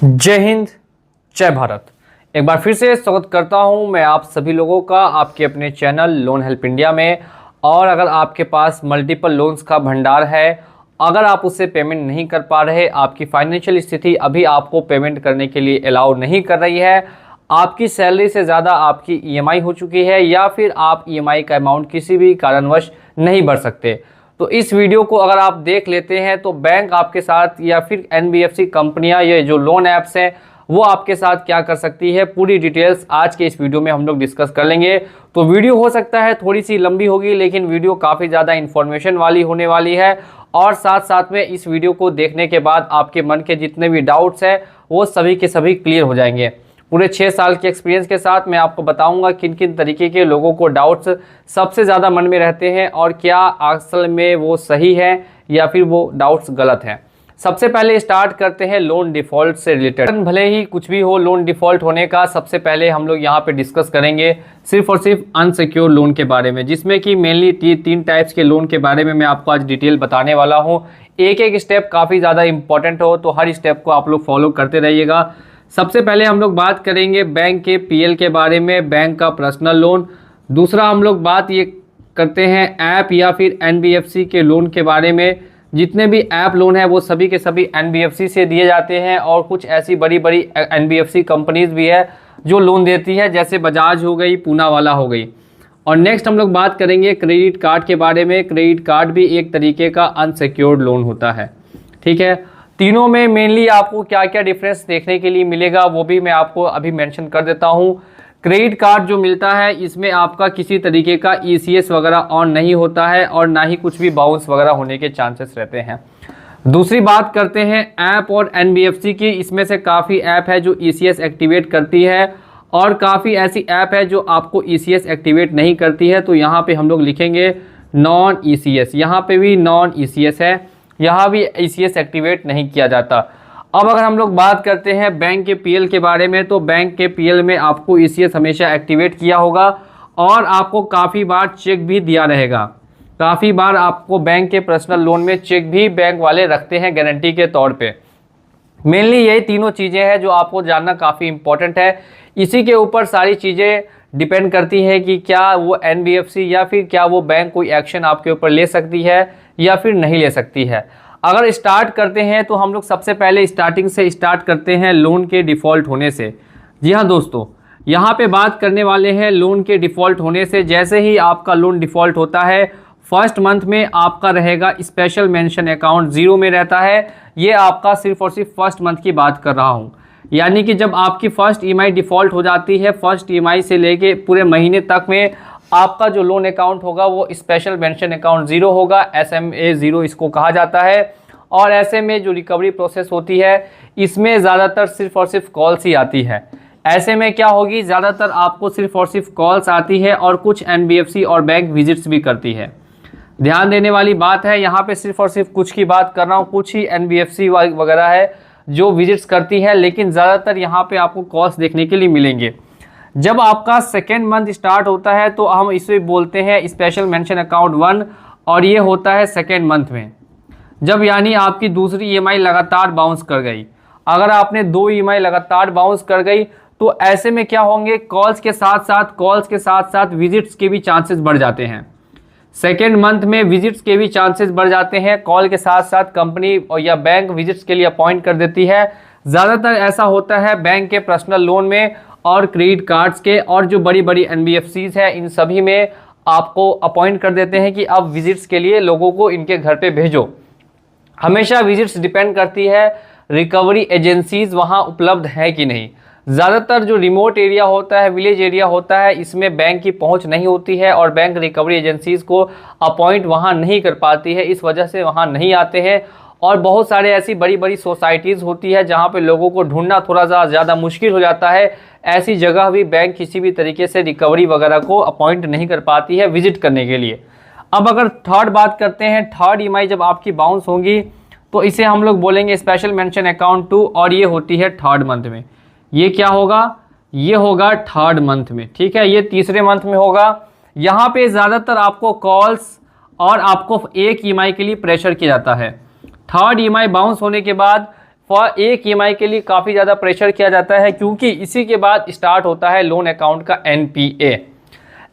जय हिंद, जय भारत। एक बार फिर से स्वागत करता हूं मैं आप सभी लोगों का आपके अपने चैनल लोन हेल्प इंडिया में। और अगर आपके पास मल्टीपल लोन्स का भंडार है, अगर आप उससे पेमेंट नहीं कर पा रहे, आपकी फाइनेंशियल स्थिति अभी आपको पेमेंट करने के लिए अलाउ नहीं कर रही है, आपकी सैलरी से ज़्यादा आपकी ईएमआई हो चुकी है या फिर आप ईएमआई का अमाउंट किसी भी कारणवश नहीं भर सकते, तो इस वीडियो को अगर आप देख लेते हैं तो बैंक आपके साथ या फिर एनबीएफसी कंपनियां, ये जो लोन ऐप्स हैं, वो आपके साथ क्या कर सकती है, पूरी डिटेल्स आज के इस वीडियो में हम लोग डिस्कस कर लेंगे। तो वीडियो हो सकता है थोड़ी सी लंबी होगी, लेकिन वीडियो काफ़ी ज़्यादा इन्फॉर्मेशन वाली होने वाली है। और साथ साथ में इस वीडियो को देखने के बाद आपके मन के जितने भी डाउट्स हैं वो सभी के सभी क्लियर हो जाएंगे। पूरे 6 साल के एक्सपीरियंस के साथ मैं आपको बताऊंगा किन किन तरीके के लोगों को डाउट्स सबसे ज़्यादा मन में रहते हैं और क्या असल में वो सही है या फिर वो डाउट्स गलत हैं। सबसे पहले स्टार्ट करते हैं लोन डिफ़ॉल्ट से रिलेटेड। भले ही कुछ भी हो, लोन डिफ़ॉल्ट होने का सबसे पहले हम लोग यहाँ पे डिस्कस करेंगे सिर्फ और सिर्फ अनसिक्योर लोन के बारे में, जिसमें कि मेनली 3 टाइप्स के लोन के बारे में मैं आपको आज डिटेल बताने वाला हूँ। एक एक स्टेप काफ़ी ज़्यादा इंपॉर्टेंट हो, तो हर स्टेप को आप लोग फॉलो करते रहिएगा। सबसे पहले हम लोग बात करेंगे बैंक के पीएल के बारे में, बैंक का पर्सनल लोन। दूसरा हम लोग बात ये करते हैं ऐप या फिर एनबीएफसी के लोन के बारे में। जितने भी ऐप लोन है वो सभी के सभी एनबीएफसी से दिए जाते हैं और कुछ ऐसी बड़ी बड़ी एनबीएफसी कंपनीज भी है जो लोन देती है, जैसे बजाज हो गई, पूना वाला हो गई। और नेक्स्ट हम लोग बात करेंगे क्रेडिट कार्ड के बारे में। क्रेडिट कार्ड भी एक तरीके का अनसिक्योर्ड लोन होता है, ठीक है। तीनों में मेनली आपको क्या क्या डिफरेंस देखने के लिए मिलेगा वो भी मैं आपको अभी मेंशन कर देता हूं। क्रेडिट कार्ड जो मिलता है इसमें आपका किसी तरीके का ईसीएस वगैरह ऑन नहीं होता है और ना ही कुछ भी बाउंस वगैरह होने के चांसेस रहते हैं। दूसरी बात करते हैं ऐप और एनबीएफसी की। इसमें से काफ़ी ऐप है जो ईसीएस एक्टिवेट करती है और काफ़ी ऐसी ऐप है जो आपको ईसीएस एक्टिवेट नहीं करती है। तो यहाँ पे हम लोग लिखेंगे नॉन ईसीएस, यहाँ पे भी नॉन ईसीएस है, यहाँ भी ईसीएस एक्टिवेट नहीं किया जाता। अब अगर हम लोग बात करते हैं बैंक के पीएल के बारे में, तो बैंक के पीएल में आपको ईसीएस हमेशा एक्टिवेट किया होगा और आपको काफ़ी बार चेक भी दिया रहेगा। काफ़ी बार आपको बैंक के पर्सनल लोन में चेक भी बैंक वाले रखते हैं गारंटी के तौर पे। मेनली यही तीनों चीज़ें हैं जो आपको जानना काफ़ी इंपॉर्टेंट है। इसी के ऊपर सारी चीज़ें डिपेंड करती है कि क्या वो एनबीएफसी या फिर क्या वो बैंक कोई एक्शन आपके ऊपर ले सकती है या फिर नहीं ले सकती है। अगर स्टार्ट करते हैं तो हम लोग सबसे पहले स्टार्टिंग से स्टार्ट करते हैं लोन के डिफ़ॉल्ट होने से। जी हाँ दोस्तों, यहाँ पे बात करने वाले हैं लोन के डिफ़ॉल्ट होने से। जैसे ही आपका लोन डिफ़ॉल्ट होता है, फर्स्ट मंथ में आपका रहेगा स्पेशल मेंशन अकाउंट, 0 में रहता है। ये आपका सिर्फ और सिर्फ फर्स्ट मंथ की बात कर रहा हूँ, यानी कि जब आपकी फर्स्ट ईएमआई डिफ़ॉल्ट हो जाती है, फर्स्ट ईएमआई से लेके पूरे महीने तक में आपका जो लोन अकाउंट होगा वो स्पेशल मेंशन अकाउंट 0 होगा। SMA 0 इसको कहा जाता है। और ऐसे में जो रिकवरी प्रोसेस होती है इसमें ज़्यादातर सिर्फ और सिर्फ कॉल्स ही आती है। ऐसे में क्या होगी, ज़्यादातर आपको सिर्फ और सिर्फ कॉल्स आती है और कुछ एनबीएफसी और बैंक विजिट्स भी करती है। ध्यान देने वाली बात है, यहाँ पे सिर्फ और सिर्फ कुछ की बात कर रहा हूँ, कुछ ही एनबीएफसी वगैरह है जो विजिट्स करती है, लेकिन ज़्यादातर यहाँ पे आपको कॉल्स देखने के लिए मिलेंगे। जब आपका सेकेंड मंथ स्टार्ट होता है तो हम इसे बोलते हैं स्पेशल मेंशन अकाउंट 1 और ये होता है सेकेंड मंथ में, जब यानी आपकी दूसरी ईएमआई लगातार बाउंस कर गई। अगर आपने 2 ईएमआई लगातार बाउंस कर गई तो ऐसे में क्या होंगे, कॉल्स के साथ साथ विजिट्स के भी चांसेस बढ़ जाते हैं। सेकेंड मंथ में विजिट्स के भी चांसेस बढ़ जाते हैं। कॉल के साथ साथ कंपनी और या बैंक विजिट्स के लिए अपॉइंट कर देती है। ज़्यादातर ऐसा होता है बैंक के पर्सनल लोन में और क्रेडिट कार्ड्स के, और जो बड़ी बड़ी एनबीएफसीज है इन सभी में आपको अपॉइंट कर देते हैं कि अब विजिट्स के लिए लोगों को इनके घर पे भेजो। हमेशा विजिट्स डिपेंड करती है रिकवरी एजेंसीज वहाँ उपलब्ध है कि नहीं। ज़्यादातर जो रिमोट एरिया होता है, विलेज एरिया होता है, इसमें बैंक की पहुंच नहीं होती है और बैंक रिकवरी एजेंसीज को अपॉइंट वहां नहीं कर पाती है, इस वजह से वहां नहीं आते हैं। और बहुत सारे ऐसी बड़ी बड़ी सोसाइटीज़ होती है जहां पे लोगों को ढूंढना थोड़ा सा ज़्यादा मुश्किल हो जाता है। ऐसी जगह भी बैंक किसी भी तरीके से रिकवरी वगैरह को अपॉइंट नहीं कर पाती है विजिट करने के लिए। अब अगर थर्ड बात करते हैं, थर्ड ईएमआई जब आपकी बाउंस होंगी तो इसे हम लोग बोलेंगे स्पेशल मेंशन अकाउंट 2 और ये होती है थर्ड मंथ में। ये क्या होगा, ये होगा थर्ड मंथ में, ठीक है। ये तीसरे मंथ में होगा। यहाँ पे ज़्यादातर आपको कॉल्स और आपको एक ईएमआई के लिए प्रेशर किया जाता है। थर्ड ईएमआई बाउंस होने के बाद एक ईएमआई के लिए काफ़ी ज़्यादा प्रेशर किया जाता है, क्योंकि इसी के बाद स्टार्ट होता है लोन अकाउंट का एनपीए।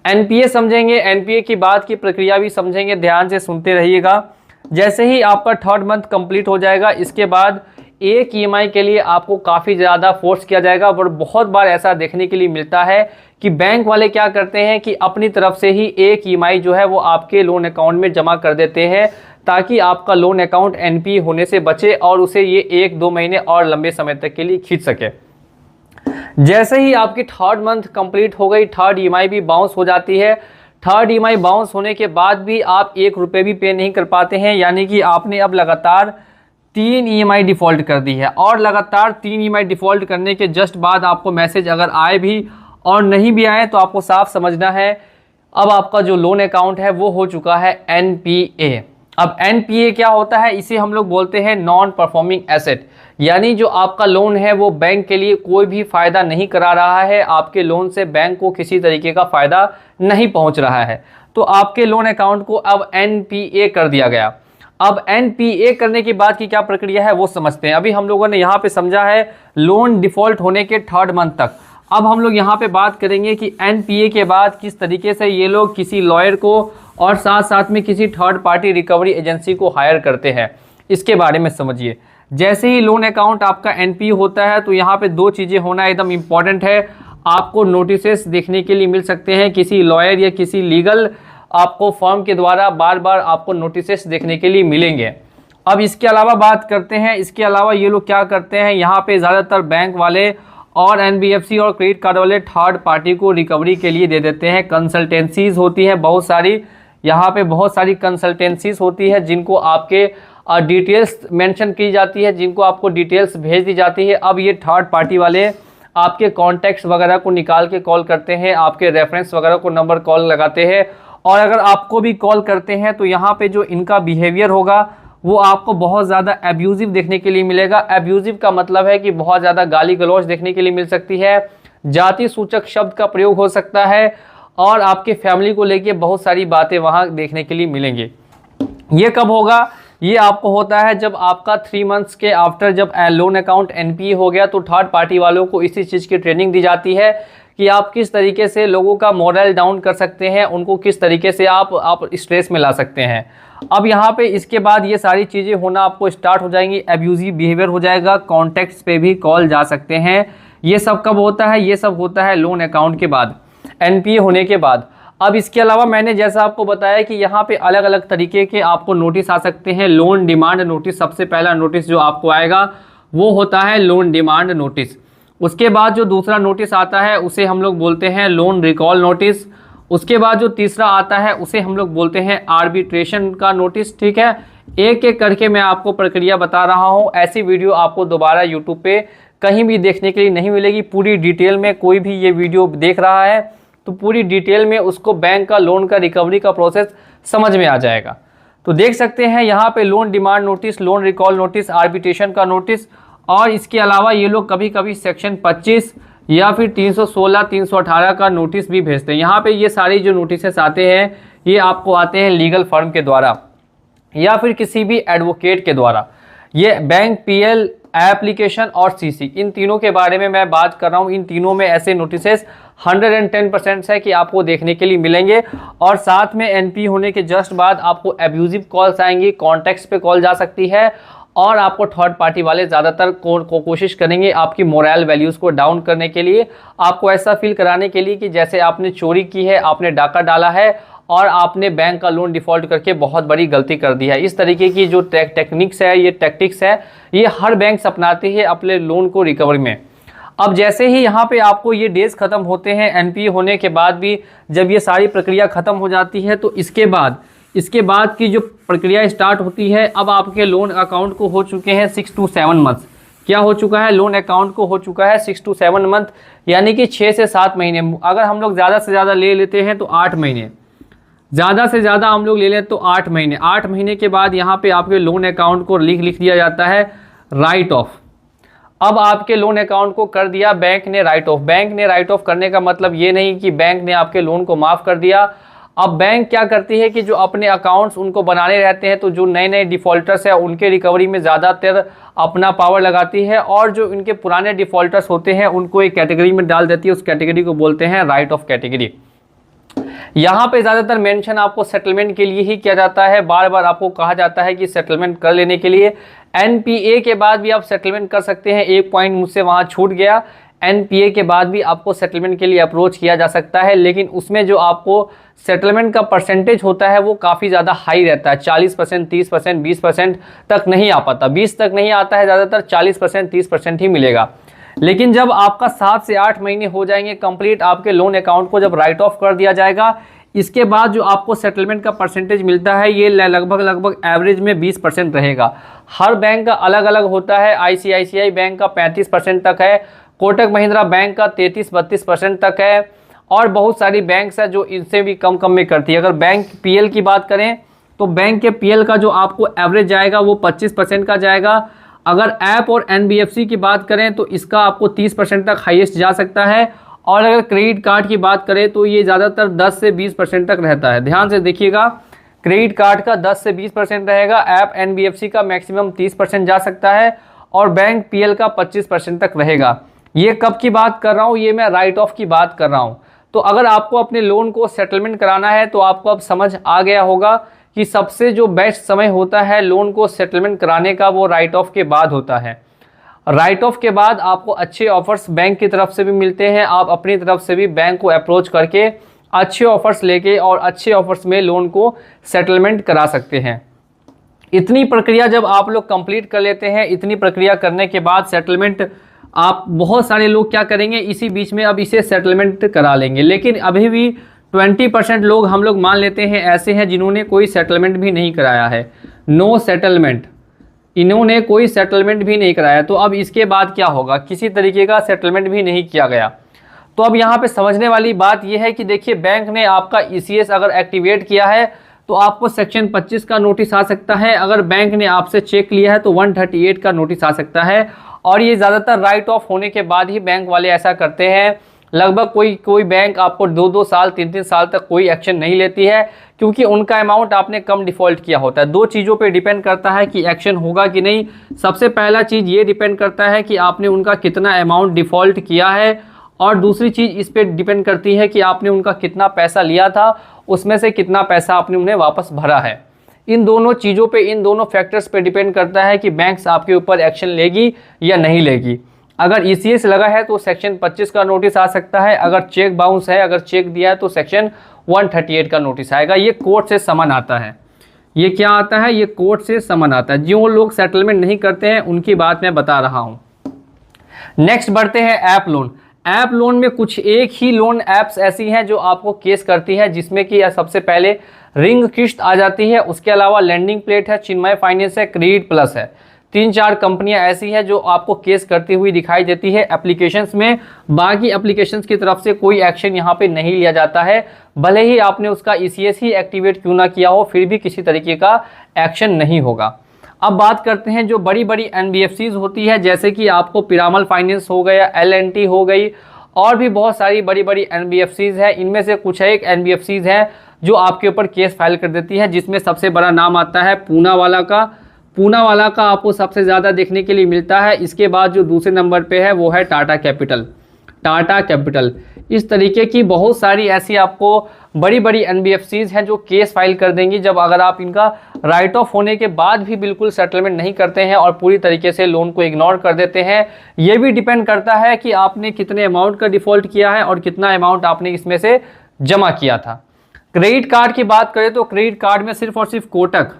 एनपीए समझेंगे, एनपीए की बात की प्रक्रिया भी समझेंगे, ध्यान से सुनते रहिएगा। जैसे ही आपका 3rd मंथ कंप्लीट हो जाएगा, इसके बाद एक ईएमआई के लिए आपको काफ़ी ज़्यादा फोर्स किया जाएगा। और बहुत बार ऐसा देखने के लिए मिलता है कि बैंक वाले क्या करते हैं कि अपनी तरफ से ही एक ईएमआई जो है वो आपके लोन अकाउंट में जमा कर देते हैं, ताकि आपका लोन अकाउंट एनपीए होने से बचे और उसे ये 1-2 महीने और लंबे समय तक के लिए खींच सके। जैसे ही आपकी 3rd मंथ कंप्लीट हो गई, 3rd ईएमआई भी बाउंस हो जाती है। 3rd ईएमआई बाउंस होने के बाद भी आप 1 रुपये भी पे नहीं कर पाते हैं, यानी कि आपने अब लगातार 3 ईएमआई डिफ़ॉल्ट कर दी है। और लगातार 3 ईएमआई डिफ़ॉल्ट करने के जस्ट बाद आपको मैसेज अगर आए भी और नहीं भी आए, तो आपको साफ समझना है अब आपका जो लोन अकाउंट है वो हो चुका है एनपीए। अब एनपीए क्या होता है, इसे हम लोग बोलते हैं नॉन परफॉर्मिंग एसेट, यानी जो आपका लोन है वो बैंक के लिए कोई भी फ़ायदा नहीं करा रहा है, आपके लोन से बैंक को किसी तरीके का फ़ायदा नहीं पहुंच रहा है, तो आपके लोन अकाउंट को अब एनपीए कर दिया गया। अब एनपीए करने के बाद की क्या प्रक्रिया है वो समझते हैं। अभी हम लोगों ने यहाँ पे समझा है लोन डिफ़ॉल्ट होने के 3rd मंथ तक। अब हम लोग यहाँ पे बात करेंगे कि एनपीए के बाद किस तरीके से ये लोग किसी लॉयर को और साथ साथ में किसी 3rd पार्टी रिकवरी एजेंसी को हायर करते हैं, इसके बारे में समझिए। जैसे ही लोन अकाउंट आपका एनपीए होता है, तो यहाँ पे 2 चीज़ें होना एकदम इम्पॉर्टेंट है। आपको नोटिसेस देखने के लिए मिल सकते हैं, किसी लॉयर या किसी लीगल आपको फर्म के द्वारा बार बार आपको नोटिसेस देखने के लिए मिलेंगे। अब इसके अलावा बात करते हैं, इसके अलावा ये लोग क्या करते हैं, यहाँ पे ज़्यादातर बैंक वाले और एनबीएफसी और क्रेडिट कार्ड वाले 3rd पार्टी को रिकवरी के लिए दे देते हैं। कंसल्टेंसीज होती है बहुत सारी, यहाँ पे बहुत सारी कंसल्टेंसीज होती है जिनको आपके डिटेल्स मेंशन की जाती है, जिनको आपको डिटेल्स भेज दी जाती है। अब ये 3rd पार्टी वाले आपके कॉन्टैक्ट्स वगैरह को निकाल के कॉल करते हैं, आपके रेफरेंस वगैरह को नंबर कॉल लगाते हैं, और अगर आपको भी कॉल करते हैं तो यहाँ पे जो इनका बिहेवियर होगा वो आपको बहुत ज़्यादा एब्यूजिव देखने के लिए मिलेगा। एब्यूजिव का मतलब है कि बहुत ज़्यादा गाली गलौज देखने के लिए मिल सकती है, जाति सूचक शब्द का प्रयोग हो सकता है, और आपके फैमिली को लेके बहुत सारी बातें वहाँ देखने के लिए मिलेंगी। ये कब होगा, ये आपको होता है जब आपका 3 मंथ्स के आफ्टर जब लोन अकाउंट एनपीए हो गया, तो 3rd पार्टी वालों को इसी चीज़ की ट्रेनिंग दी जाती है कि आप किस तरीके से लोगों का मोरल डाउन कर सकते हैं, उनको किस तरीके से आप स्ट्रेस में ला सकते हैं। अब यहाँ पे इसके बाद ये सारी चीज़ें होना आपको स्टार्ट हो जाएंगी, एब्यूजिव बिहेवियर हो जाएगा, कॉन्टैक्ट्स पे भी कॉल जा सकते हैं। ये सब कब होता है, ये सब होता है लोन अकाउंट के बाद, एनपीए होने के बाद। अब इसके अलावा मैंने जैसा आपको बताया कि यहाँ पे अलग अलग तरीके के आपको नोटिस आ सकते हैं। लोन डिमांड नोटिस, सबसे पहला नोटिस जो आपको आएगा वो होता है लोन डिमांड नोटिस। उसके बाद जो दूसरा नोटिस आता है उसे हम लोग बोलते हैं लोन रिकॉल नोटिस। उसके बाद जो तीसरा आता है उसे हम लोग बोलते हैं आर्बिट्रेशन का नोटिस। ठीक है, एक एक करके मैं आपको प्रक्रिया बता रहा हूँ। ऐसी वीडियो आपको दोबारा यूट्यूब पे कहीं भी देखने के लिए नहीं मिलेगी। पूरी डिटेल में कोई भी ये वीडियो देख रहा है तो पूरी डिटेल में उसको बैंक का लोन का रिकवरी का प्रोसेस समझ में आ जाएगा। तो देख सकते हैं यहाँ पे loan demand notice, loan recall notice, arbitration का नोटिस, और इसके अलावा ये लोग कभी कभी सेक्शन 25 या फिर 316, 318 का नोटिस भी भेजते हैं। यहाँ पे ये सारी जो नोटिसेस आते हैं ये आपको आते हैं लीगल फर्म के द्वारा या फिर किसी भी एडवोकेट के द्वारा। ये बैंक, पीएल, एप्लीकेशन और सीसी, इन तीनों के बारे में मैं बात कर रहा हूँ। इन तीनों में ऐसे नोटिसेस 110% है कि आपको देखने के लिए मिलेंगे। और साथ में एनपी होने के जस्ट बाद आपको एब्यूजिव कॉल्स आएंगी, कॉन्टैक्ट्स पे कॉल जा सकती है, और आपको 3rd पार्टी वाले ज़्यादातर कोशिश करेंगे आपकी मोरल वैल्यूज़ को डाउन करने के लिए, आपको ऐसा फील कराने के लिए कि जैसे आपने चोरी की है, आपने डाका डाला है और आपने बैंक का लोन डिफ़ॉल्ट करके बहुत बड़ी गलती कर दी है। इस तरीके की जो टेक्निक्स है, ये टैक्टिक्स है, ये हर बैंक अपनाती है अपने लोन को रिकवरी में। अब जैसे ही यहाँ पे आपको ये डेज ख़त्म होते हैं एनपीए होने के बाद भी, जब ये सारी प्रक्रिया ख़त्म हो जाती है तो इसके बाद की जो प्रक्रिया स्टार्ट होती है, अब आपके लोन अकाउंट को हो चुके हैं 6 to 7 मंथ्स। क्या हो चुका है, लोन अकाउंट को हो चुका है 6 to 7 मंथ, यानी कि 6 से 7 महीने। अगर हम लोग ज़्यादा से ज़्यादा ले लेते हैं तो 8 महीने, ज़्यादा से ज़्यादा हम लोग ले लें तो 8 महीने। 8 महीने के बाद यहाँ पे आपके लोन अकाउंट को लिख दिया जाता है राइट ऑफ। अब आपके लोन अकाउंट को कर दिया बैंक ने राइट ऑफ। बैंक ने राइट ऑफ करने का मतलब ये नहीं कि बैंक ने आपके लोन को माफ़ कर दिया। अब बैंक क्या करती है कि जो अपने अकाउंट्स उनको बनाने रहते हैं, तो जो नए नए डिफ़ॉल्टर्स हैं उनके रिकवरी में ज़्यादातर अपना पावर लगाती है, और जो इनके पुराने डिफ़ॉल्टर्स होते हैं उनको एक कैटेगरी में डाल देती है। उस कैटेगरी को बोलते हैं राइट ऑफ कैटेगरी। यहाँ पे ज़्यादातर मेंशन आपको सेटलमेंट के लिए ही किया जाता है। बार बार आपको कहा जाता है कि सेटलमेंट कर लेने के लिए एनपीए के बाद भी आप सेटलमेंट कर सकते हैं। एक पॉइंट मुझसे वहाँ छूट गया, एनपीए के बाद भी आपको सेटलमेंट के लिए अप्रोच किया जा सकता है, लेकिन उसमें जो आपको सेटलमेंट का परसेंटेज होता है वो काफ़ी ज़्यादा हाई रहता है। 40%, 30%, 20% तक नहीं आ पाता, 20 तक नहीं आता है, ज़्यादातर 40%, 30% ही मिलेगा। लेकिन जब आपका 7 से 8 महीने हो जाएंगे कंप्लीट, आपके लोन अकाउंट को जब राइट ऑफ कर दिया जाएगा, इसके बाद जो आपको सेटलमेंट का परसेंटेज मिलता है ये लगभग एवरेज में 20% रहेगा। हर बैंक का अलग अलग होता है। आईसीआईसीआई बैंक का 35% तक है, कोटक महिंद्रा बैंक का 33-32% तक है, और बहुत सारी बैंक्स है जो इनसे भी कम में करती है। अगर बैंक पीएल की बात करें तो बैंक के पीएल का जो आपको एवरेज जाएगा वो 25% का जाएगा। अगर ऐप और एनबीएफसी की बात करें तो इसका आपको 30% तक हाईएस्ट जा सकता है, और अगर क्रेडिट कार्ड की बात करें तो ये ज़्यादातर 10 से 20% तक रहता है। ध्यान से देखिएगा, क्रेडिट कार्ड का 10 से 20% रहेगा, ऐप एनबीएफसी का मैक्सिमम 30% जा सकता है, और बैंक पीएल का 25% तक रहेगा। ये कब की बात कर रहा हूँ, ये मैं राइट ऑफ की बात कर रहा हूँ। तो अगर आपको अपने लोन को सेटलमेंट कराना है तो आपको अब समझ आ गया होगा कि सबसे जो बेस्ट समय होता है लोन को सेटलमेंट कराने का वो राइट ऑफ के बाद होता है। राइट ऑफ के बाद आपको अच्छे ऑफर्स बैंक की तरफ से भी मिलते हैं। आप अपनी तरफ से भी बैंक को अप्रोच करके अच्छे ऑफर्स लेके और अच्छे ऑफर्स में लोन को सेटलमेंट करा सकते हैं। इतनी प्रक्रिया जब आप लोग कंप्लीट कर लेते हैं, इतनी प्रक्रिया करने के बाद सेटलमेंट आप बहुत सारे लोग क्या करेंगे, इसी बीच में अब इसे सेटलमेंट करा लेंगे। लेकिन अभी भी 20% लोग हम लोग मान लेते हैं ऐसे हैं जिन्होंने कोई सेटलमेंट भी नहीं कराया है। नो सेटलमेंट, इन्होंने कोई सेटलमेंट भी नहीं कराया। तो अब इसके बाद क्या होगा, किसी तरीके का सेटलमेंट भी नहीं किया गया। तो अब यहाँ पे समझने वाली बात यह है कि देखिए, बैंक ने आपका ईसीएस अगर एक्टिवेट किया है तो आपको सेक्शन 25 का नोटिस आ सकता है। अगर बैंक ने आपसे चेक लिया है तो 138 का नोटिस आ सकता है, और ये ज़्यादातर राइट ऑफ होने के बाद ही बैंक वाले ऐसा करते हैं। लगभग कोई बैंक आपको 2-2 साल 3-3 साल तक कोई एक्शन नहीं लेती है, क्योंकि उनका अमाउंट आपने कम डिफ़ॉल्ट किया होता है। दो चीज़ों पे डिपेंड करता है कि एक्शन होगा कि नहीं। सबसे पहला चीज़ ये डिपेंड करता है कि आपने उनका कितना अमाउंट डिफ़ॉल्ट किया है, और दूसरी चीज़ इस पर डिपेंड करती है कि आपने उनका कितना पैसा लिया था, उसमें से कितना पैसा आपने उन्हें वापस भरा है। इन दोनों चीज़ों पे, इन दोनों फैक्टर्स पे डिपेंड करता है कि बैंक्स आपके ऊपर एक्शन लेगी या नहीं लेगी। अगर ईसीएस लगा है तो सेक्शन 25 का नोटिस आ सकता है। अगर चेक बाउंस है, अगर चेक दिया है तो सेक्शन 138 का नोटिस आएगा। ये कोर्ट से समन आता है। ये क्या आता है, ये कोर्ट से समन आता है। जो लोग सेटलमेंट नहीं करते हैं उनकी बात मैं बता रहा हूँ। नेक्स्ट बढ़ते हैं ऐप लोन। ऐप लोन में कुछ एक ही लोन ऐप्स ऐसी हैं जो आपको केस करती है, जिसमें कि सबसे पहले रिंग किस्त आ जाती है। उसके अलावा लैंडिंग प्लेट है, चिन्मय फाइनेंस है, क्रेडिट प्लस है। 3-4 कंपनियां ऐसी हैं जो आपको केस करती हुई दिखाई देती है एप्लीकेशंस में। बाकी एप्लीकेशंस की तरफ से कोई एक्शन यहाँ पे नहीं लिया जाता है। भले ही आपने उसका ईसीएस ही एक्टिवेट क्यों ना किया हो, फिर भी किसी तरीके का एक्शन नहीं होगा। अब बात करते हैं जो बड़ी बड़ी एनबीएफसीज होती है, जैसे कि आपको पिरामल फाइनेंस हो गया, एल&टी हो गई, और भी बहुत सारी बड़ी बड़ी एनबीएफसीज है। इनमें से कुछ एक एनबीएफसीज हैं जो आपके ऊपर केस फाइल कर देती है, जिसमें सबसे बड़ा नाम आता है पूनावाला का। पूनावाला का आपको सबसे ज़्यादा देखने के लिए मिलता है। इसके बाद जो दूसरे नंबर पे है वो है टाटा कैपिटल। टाटा कैपिटल इस तरीके की बहुत सारी ऐसी आपको बड़ी बड़ी एनबीएफसीज हैं जो केस फाइल कर देंगी, जब अगर आप इनका राइट ऑफ होने के बाद भी बिल्कुल सेटलमेंट नहीं करते हैं और पूरी तरीके से लोन को इग्नोर कर देते हैं। ये भी डिपेंड करता है कि आपने कितने अमाउंट का डिफ़ॉल्ट किया है और कितना अमाउंट आपने इसमें से जमा किया था। क्रेडिट कार्ड की बात करें तो क्रेडिट कार्ड में सिर्फ और सिर्फ कोटक,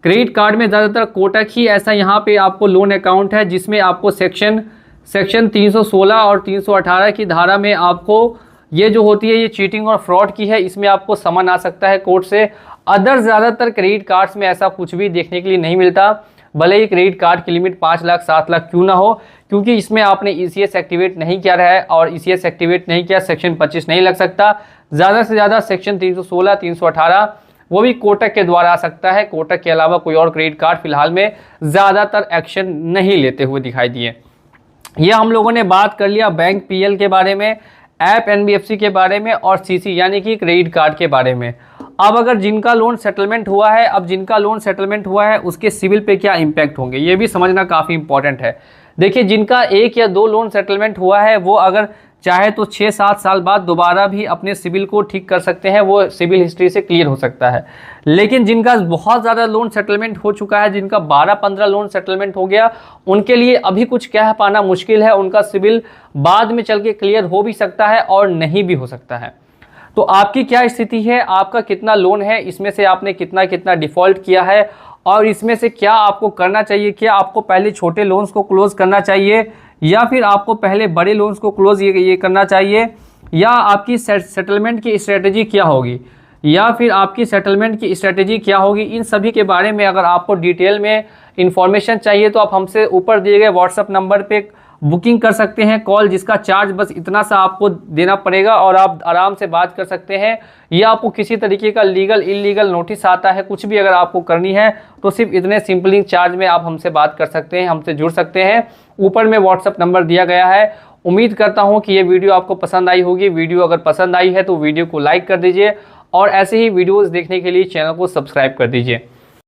क्रेडिट कार्ड में ज़्यादातर कोटक ही ऐसा यहाँ पे आपको लोन अकाउंट है, जिसमें आपको सेक्शन 316 और 318 की धारा में आपको ये जो होती है ये चीटिंग और फ्रॉड की है, इसमें आपको समन आ सकता है कोर्ट से। अदर ज़्यादातर क्रेडिट कार्ड्स में ऐसा कुछ भी देखने के लिए नहीं मिलता, भले ही क्रेडिट कार्ड की लिमिट 5 लाख 7 लाख क्यों ना हो, क्योंकि इसमें आपने ईसीएस एक्टिवेट नहीं किया है, और ईसीएस एक्टिवेट नहीं किया सेक्शन 25 नहीं लग सकता। ज़्यादा से ज़्यादा सेक्शन 316 318 वो भी कोटक के द्वारा आ सकता है। कोटक के अलावा कोई और क्रेडिट कार्ड फिलहाल में ज़्यादातर एक्शन नहीं लेते हुए दिखाई दिए। यह हम लोगों ने बात कर लिया बैंक पीएल के बारे में। ऐप एनबीएफसी के बारे में और सीसी यानी कि क्रेडिट कार्ड के बारे में। अब अगर जिनका लोन सेटलमेंट हुआ है, अब जिनका लोन सेटलमेंट हुआ है उसके सिविल पे क्या इम्पैक्ट होंगे ये भी समझना काफ़ी इंपॉर्टेंट है। देखिए, जिनका 1 या 2 लोन सेटलमेंट हुआ है वो अगर चाहे तो 6-7 साल बाद दोबारा भी अपने सिविल को ठीक कर सकते हैं, वो सिविल हिस्ट्री से क्लियर हो सकता है। लेकिन जिनका बहुत ज़्यादा लोन सेटलमेंट हो चुका है, जिनका 12-15 लोन सेटलमेंट हो गया, उनके लिए अभी कुछ कह पाना मुश्किल है। उनका सिविल बाद में चल के क्लियर हो भी सकता है और नहीं भी हो सकता है। तो आपकी क्या स्थिति है, आपका कितना लोन है, इसमें से आपने कितना कितना डिफ़ॉल्ट किया है और इसमें से क्या आपको करना चाहिए। क्या आपको पहले छोटे लोन्स को क्लोज़ करना चाहिए या फिर आपको पहले बड़े लोन्स को क्लोज़ ये करना चाहिए, या आपकी सेटलमेंट की स्ट्रेटजी क्या होगी, या फिर आपकी सेटलमेंट की स्ट्रेटजी क्या होगी। इन सभी के बारे में अगर आपको डिटेल में इंफॉर्मेशन चाहिए तो आप हमसे ऊपर दिए गए व्हाट्सएप नंबर पे बुकिंग कर सकते हैं कॉल, जिसका चार्ज बस इतना सा आपको देना पड़ेगा और आप आराम से बात कर सकते हैं। या आपको किसी तरीके का लीगल इलीगल नोटिस आता है, कुछ भी अगर आपको करनी है तो सिर्फ इतने सिंपलिंग चार्ज में आप हमसे बात कर सकते हैं, हमसे जुड़ सकते हैं। ऊपर में व्हाट्सएप नंबर दिया गया है। उम्मीद करता हूँ कि ये वीडियो आपको पसंद आई होगी। वीडियो अगर पसंद आई है तो वीडियो को लाइक कर दीजिए और ऐसे ही वीडियोज़ देखने के लिए चैनल को सब्सक्राइब कर दीजिए।